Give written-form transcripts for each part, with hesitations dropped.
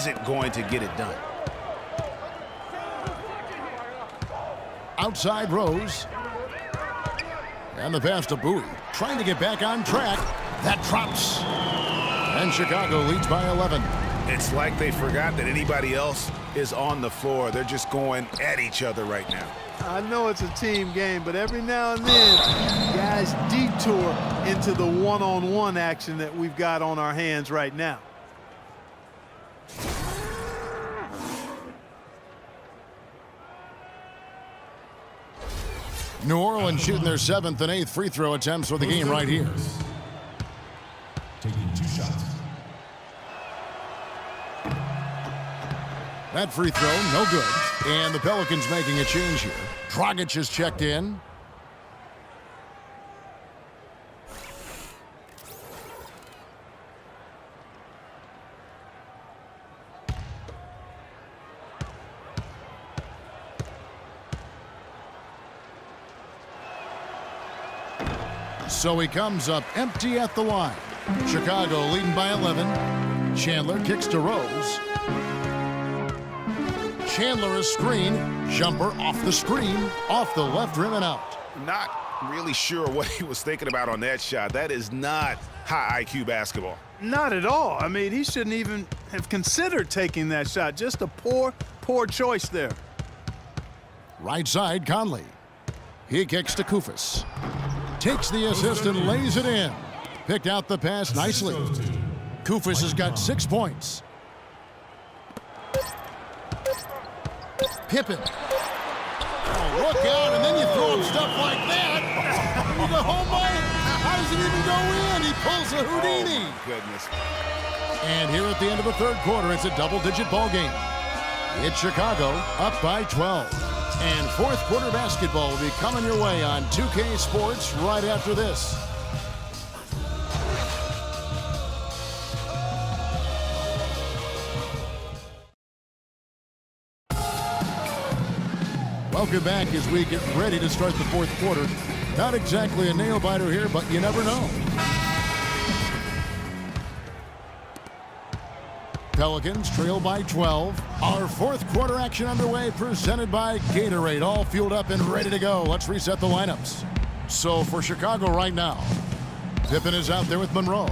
isn't going to get it done. Outside Rose. And the pass to Bowie. Trying to get back on track. That drops. And Chicago leads by 11. It's like they forgot that anybody else is on the floor. They're just going at each other right now. I know it's a team game, but every now and then, guys detour into the one-on-one action that we've got on our hands right now. New Orleans shooting their 7th and 8th free throw attempts for the game right here. Taking 2 shots. That free throw, no good. And the Pelicans making a change here. Dragic is checked in. So he comes up empty at the line. Chicago leading by 11. Chandler kicks to Rose. Chandler a screen. Jumper off the screen. Off the left rim and out. Not really sure what he was thinking about on that shot. That is not high IQ basketball. Not at all. I mean, he shouldn't even have considered taking that shot. Just a poor choice there. Right side, Conley. He kicks to Koufos. Takes the assist and lays it in. Picked out the pass nicely. Koufos has got 6 points. Pippen. Oh, look out, and then you throw him stuff like that. You go, oh my, how does it even go in? He pulls a Houdini. Oh, goodness. And here at the end of the third quarter, it's a double-digit ball game. It's Chicago up by 12. And fourth quarter basketball will be coming your way on 2K Sports right after this. Welcome back as we get ready to start the fourth quarter. Not exactly a nail-biter here, but you never know. Pelicans trail by 12. Our fourth quarter action underway, presented by Gatorade. All fueled up and ready to go. Let's reset the lineups. So for Chicago right now, Pippen is out there with Monroe.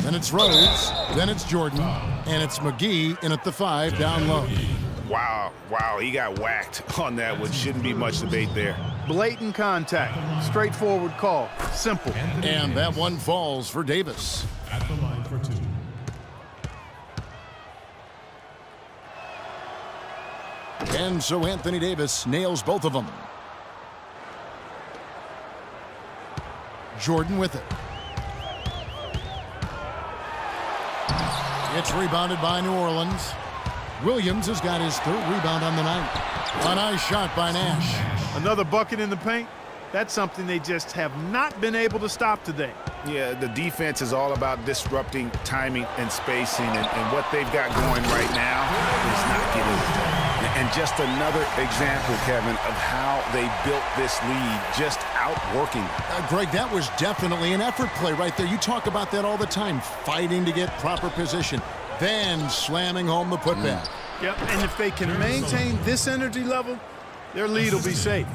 Then it's Rose. Then it's Jordan. And it's McGee in at the 5 down low. Wow, he got whacked on that one. Shouldn't be much debate there. Blatant contact. Straightforward call. Simple. And that one falls for Davis. At the line for 2. And so Anthony Davis nails both of them. Jordan with it. It's rebounded by New Orleans. Williams has got his 3rd rebound on the night. A nice shot by Nash. Another bucket in the paint. That's something they just have not been able to stop today. Yeah, the defense is all about disrupting timing and spacing, and what they've got going right now is not getting it done. And just another example, Kevin, of how they built this lead, just outworking. Greg, that was definitely an effort play right there. You talk about that all the time, fighting to get proper position, then slamming home the putback. Yep, and if they can maintain this energy level, their lead will be safe.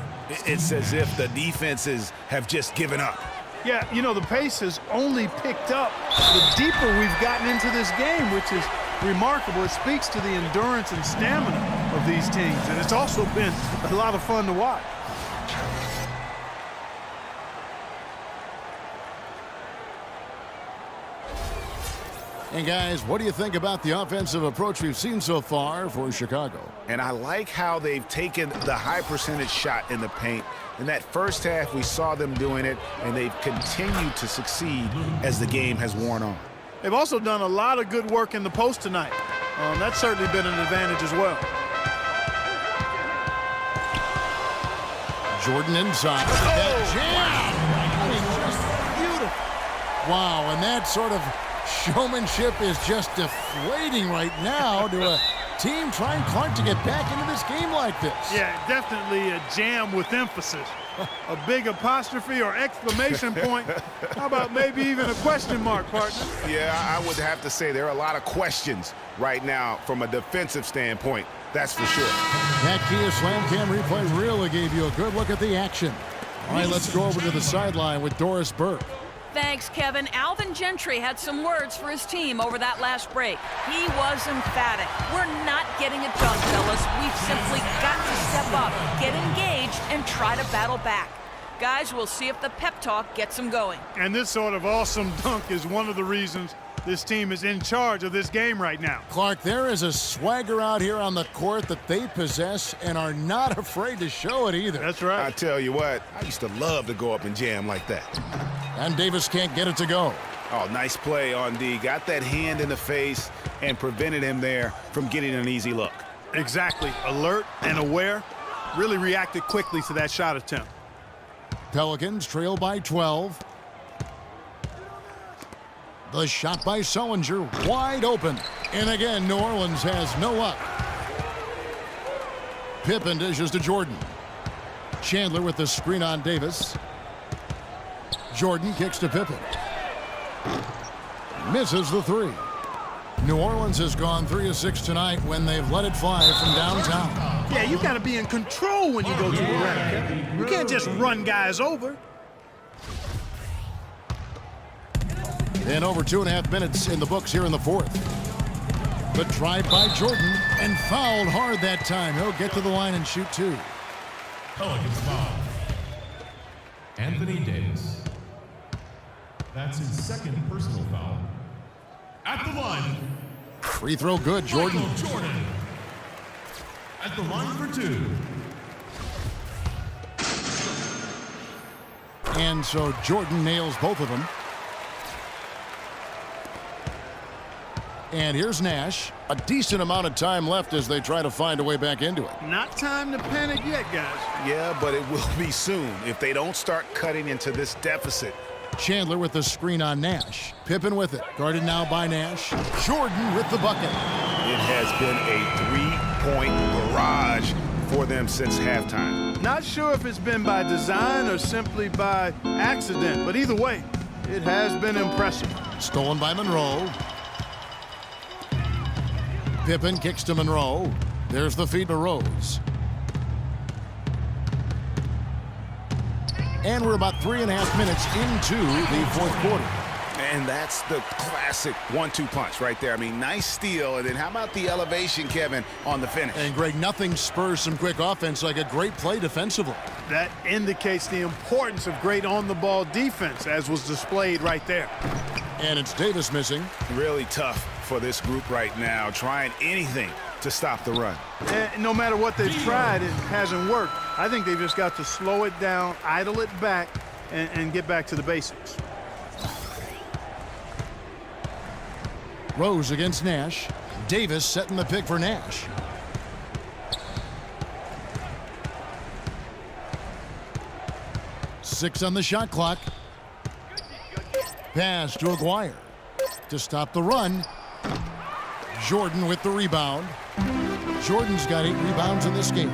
It's as if the defenses have just given up. Yeah, you know, the pace has only picked up the deeper we've gotten into this game, which is remarkable. It speaks to the endurance and stamina of these teams, and it's also been a lot of fun to watch. And guys, what do you think about the offensive approach we've seen so far for Chicago? And I like how they've taken the high percentage shot in the paint. In that first half, we saw them doing it, and they've continued to succeed as the game has worn on. They've also done a lot of good work in the post tonight. That's certainly been an advantage as well. Jordan inside. Look at that jam! I mean, just beautiful. Wow, and that sort of showmanship is just deflating right now to a team trying Clark to get back into this game like this. Yeah, definitely a jam with emphasis. A big apostrophe or exclamation point. How about maybe even a question mark, partner? Yeah, I would have to say there are a lot of questions right now from a defensive standpoint. That's for sure. That Kia Slam Cam replay really gave you a good look at the action. All right, let's go over to the sideline with Doris Burke. Thanks, Kevin. Alvin Gentry had some words for his team over that last break. He was emphatic. We're not getting it done, fellas. We've simply got to step up, get engaged, and try to battle back. Guys, we'll see if the pep talk gets them going. And this sort of awesome dunk is one of the reasons this team is in charge of this game right now. Clark, there is a swagger out here on the court that they possess and are not afraid to show it either. That's I right. tell you what, I used to love to go up and jam like that. And Davis can't get it to go. Oh, nice play on D. Got that hand in the face and prevented him there from getting an easy look. Exactly. Alert and aware. Really reacted quickly to that shot attempt. Pelicans trail by 12. The shot by Sullinger, wide open. And again, New Orleans has no luck. Pippen dishes to Jordan. Chandler with the screen on Davis. Jordan kicks to Pippen. Misses the three. New Orleans has gone 3 of 6 tonight when they've let it fly from downtown. Yeah, you got to be in control when you go to the rim. You can't just run guys over. And over 2.5 minutes in the books here in the fourth. The drive by Jordan and fouled hard that time. He'll get to the line and shoot 2. Pelicans foul. Anthony Davis. That's his second personal foul. At the line, Free throw good, Jordan. Michael Jordan. At the line for 2. And so Jordan nails both of them. And here's Nash. A decent amount of time left as they try to find a way back into it. Not time to panic yet, guys. Yeah, but it will be soon if they don't start cutting into this deficit. Chandler with the screen on Nash. Pippen with it. Guarded now by Nash. Jordan with the bucket. It has been a three-point barrage for them since halftime. Not sure if it's been by design or simply by accident, but either way, it has been impressive. Stolen by Monroe. Pippen kicks to Monroe. There's the feed to Rose. And we're about 3.5 minutes into the fourth quarter. And that's the classic 1-2 punch right there. I mean, nice steal. And then how about the elevation, Kevin, on the finish? And Greg, nothing spurs some quick offense like a great play defensively. That indicates the importance of great on-the-ball defense, as was displayed right there. And it's Davis missing. Really tough for this group right now, trying anything to stop the run. And no matter what they've tried, it hasn't worked. I think they've just got to slow it down, idle it back, and get back to the basics. Rose against Nash. Davis setting the pick for Nash. Six on the shot clock. Pass to Aguirre. To stop the run. Jordan with the rebound. Jordan's got 8 rebounds in this game.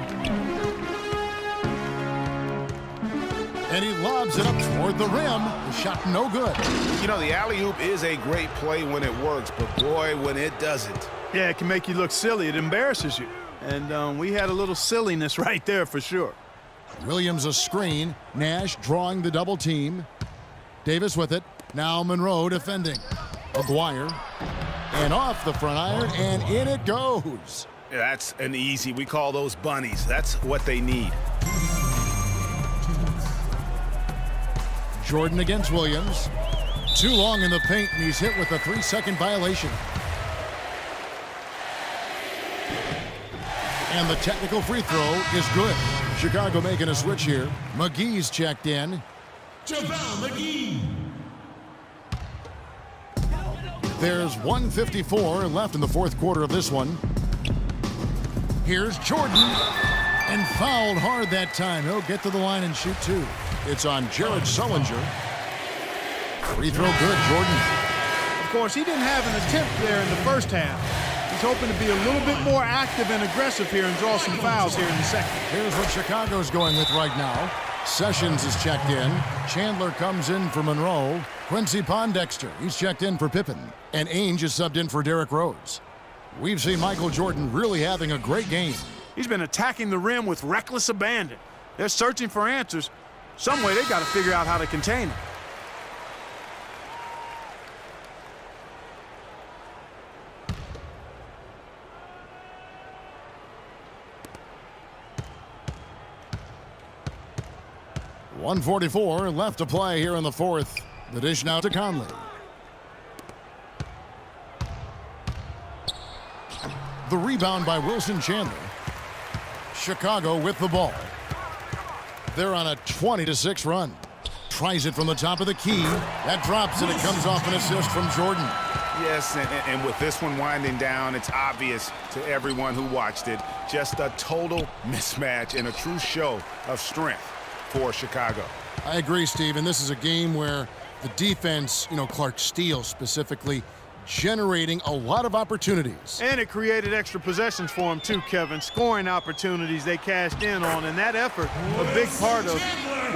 And he lobs it up toward the rim. The shot no good. You know, the alley-oop is a great play when it works, but boy, when it doesn't. Yeah, it can make you look silly. It embarrasses you. And we had a little silliness right there for sure. Williams a screen. Nash drawing the double team. Davis with it. Now Monroe defending. Aguirre. And off the front iron, and in it goes. That's an easy. We call those bunnies. That's what they need. Jordan against Williams. Too long in the paint, and he's hit with a 3-second violation. And the technical free throw is good. Chicago making a switch here. McGee's checked in. JaVale McGee. There's 1:54 left in the fourth quarter of this one. Here's Jordan. And fouled hard that time. He'll get to the line and shoot 2. It's on Jared Sullinger. Free throw good, Jordan. Of course, he didn't have an attempt there in the first half. He's hoping to be a little bit more active and aggressive here and draw some fouls here in the second. Here's what Chicago's going with right now. Sessions is checked in. Chandler comes in for Monroe. Quincy Pondexter, he's checked in for Pippen. And Ainge is subbed in for Derrick Rose. We've seen Michael Jordan really having a great game. He's been attacking the rim with reckless abandon. They're searching for answers. Some way they got to figure out how to contain him. .144 left to play here in the fourth. The dish now to Conley. The rebound by Wilson Chandler. Chicago with the ball. They're on a 20-6 run. Tries it from the top of the key. That drops, and it comes off an assist from Jordan. Yes, and with this one winding down, it's obvious to everyone who watched it. Just a total mismatch and a true show of strength for Chicago. I agree, Steve, and this is a game where the defense, Clark Steele specifically, generating a lot of opportunities. And it created extra possessions for him too, Kevin. Scoring opportunities they cashed in on, and that effort a big part of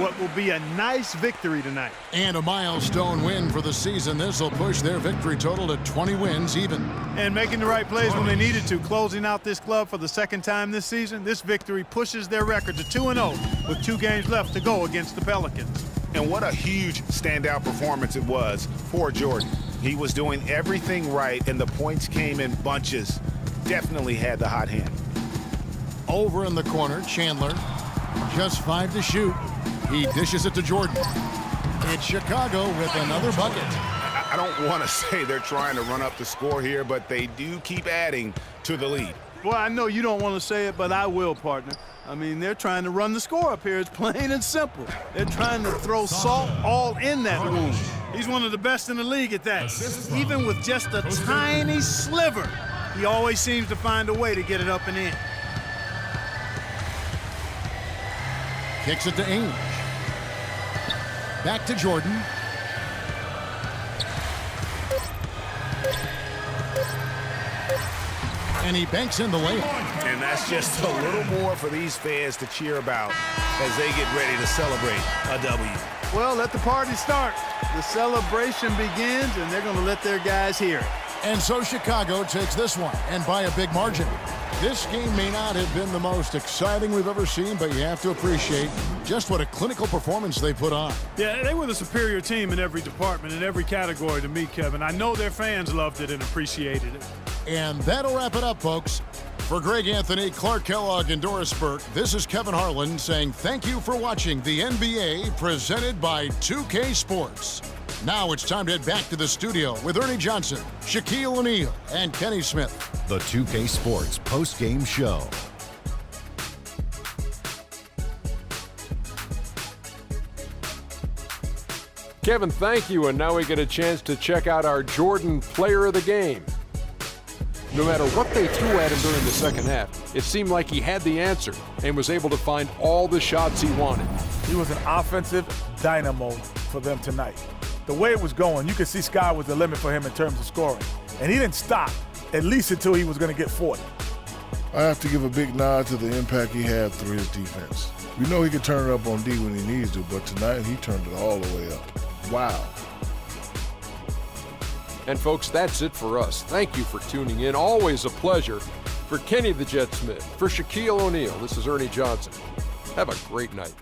what will be a nice victory tonight. And a milestone win for the season. This will push their victory total to 20 wins even. And making the right plays when they needed to. Closing out this club for the second time this season, this victory pushes their record to 2-0 with 2 games left to go against the Pelicans. And what a huge standout performance it was for Jordan. He was doing everything right, and the points came in bunches. Definitely had the hot hand. Over in the corner, Chandler. Just 5 to shoot. He dishes it to Jordan. It's Chicago with another bucket. I don't want to say they're trying to run up the score here, but they do keep adding to the lead. Well, I know you don't want to say it, but I will, partner. I mean, they're trying to run the score up here. It's plain and simple. They're trying to throw salt all in that wound. He's one of the best in the league at that. Even with just a tiny sliver, he always seems to find a way to get it up and in. Kicks it to Ainge. Back to Jordan. And he banks in the layup. And that's just a little more for these fans to cheer about as they get ready to celebrate a W. Well, let the party start. The celebration begins, and they're going to let their guys hear it. And so Chicago takes this one, and by a big margin. This game may not have been the most exciting we've ever seen, but you have to appreciate just what a clinical performance they put on. Yeah, they were the superior team in every department, in every category to me, Kevin. I know their fans loved it and appreciated it. And that'll wrap it up, folks. For Greg Anthony, Clark Kellogg, and Doris Burke, this is Kevin Harlan saying thank you for watching the NBA presented by 2K Sports. Now it's time to head back to the studio with Ernie Johnson, Shaquille O'Neal, and Kenny Smith. The 2K Sports post-game show. Kevin, thank you, and now we get a chance to check out our Jordan Player of the Game. No matter what they threw at him during the second half, it seemed like he had the answer and was able to find all the shots he wanted. He was an offensive dynamo for them tonight. The way it was going, you could see sky was the limit for him in terms of scoring. And he didn't stop, at least until he was going to get 40. I have to give a big nod to the impact he had through his defense. We know he could turn it up on D when he needs to, but tonight he turned it all the way up. Wow. And folks, that's it for us. Thank you for tuning in. Always a pleasure. For Kenny the Jet Smith, for Shaquille O'Neal, this is Ernie Johnson. Have a great night.